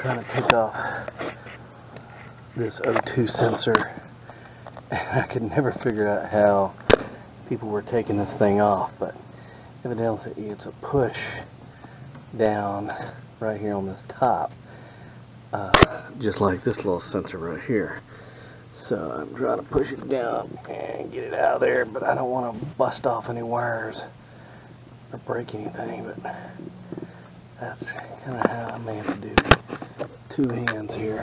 trying to take off this O2 sensor, and I could never figure out how people were taking this thing off, but evidently it's a push down right here on this top, just like this little sensor right here. So I'm trying to push it down and get it out of there, but I don't want to bust off any wires or break anything, but that's kind of how I may have to do two hands here.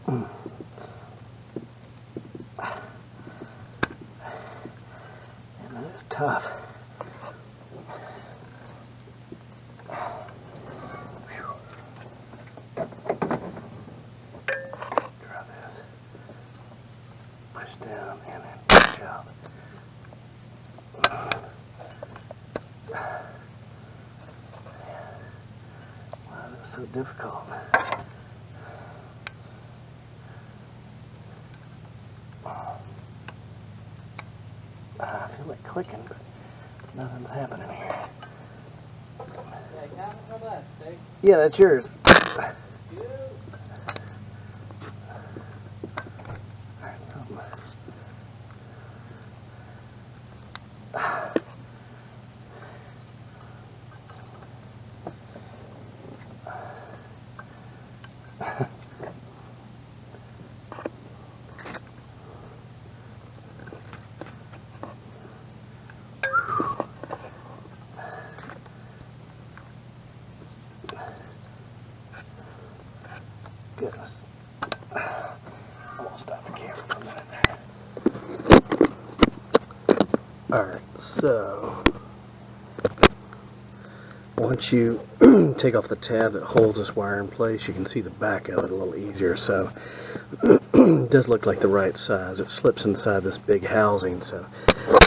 And it's tough. Down and then push out. Why is it so difficult? I feel like clicking, but nothing's happening here. Yeah, that's yours. Alright, something. Goodness. I'm gonna stop the camera for a minute there. Alright, so once you take off the tab that holds this wire in place, you can see the back of it a little easier. So it does look like the right size. It slips inside this big housing. So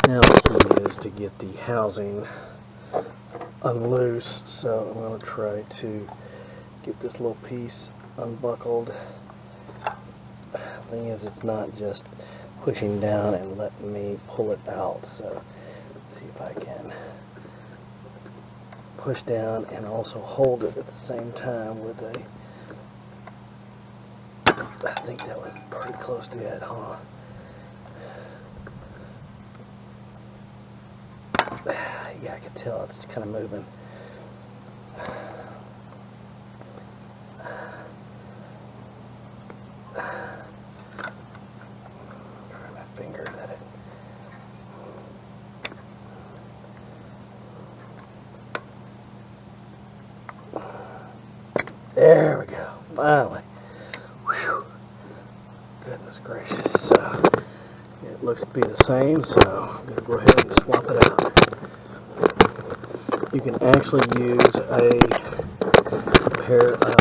now the key is to get the housing unloose. So I'm going to try to get this little piece unbuckled. The thing is, it's not just pushing down and letting me pull it out. So let's see if I can push down and also hold it at the same time with a, I think that was pretty close to it, huh? Yeah, I can tell it's kind of moving. Try my fingers at it. There we go, finally. Whew. Goodness gracious. So it looks to be the same, so I'm going to go ahead and swap it out. You can actually use a pair of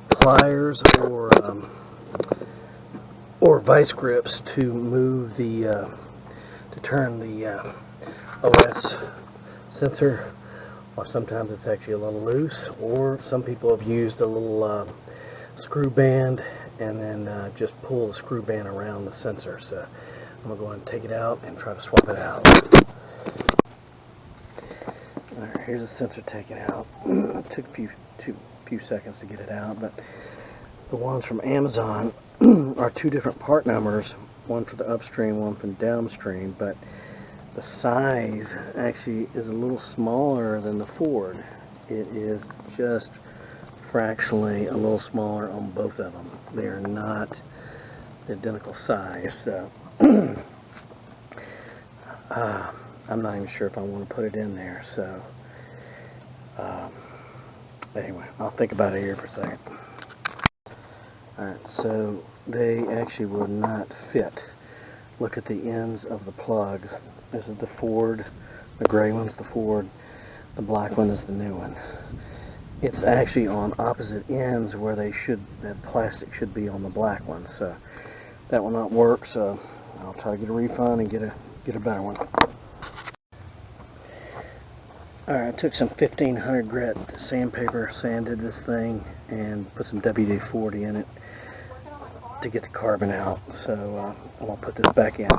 pliers or vice grips to move the to turn the OS sensor, or sometimes it's actually a little loose, or some people have used a little screw band and then just pull the screw band around the sensor. So I'm going to go ahead and take it out and try to swap it out. Alright, here's the sensor taken out. It took a few seconds to get it out, but the ones from Amazon are two different part numbers, one for the upstream, one for the downstream, but the size actually is a little smaller than the Ford. It is just fractionally a little smaller on both of them. They are not the identical size, so I'm not even sure if I want to put it in there. So anyway, I'll think about it here for a second. Alright, so they actually would not fit. Look at the ends of the plugs. This is the Ford, the gray one's the Ford, the black one is the new one. It's actually on opposite ends where they should, that plastic should be on the black one. So that will not work, so I'll try to get a refund and get a better one. Alright, I took some 1500 grit sandpaper, sanded this thing, and put some WD-40 in it. to get the carbon out. So I'm going to put this back in.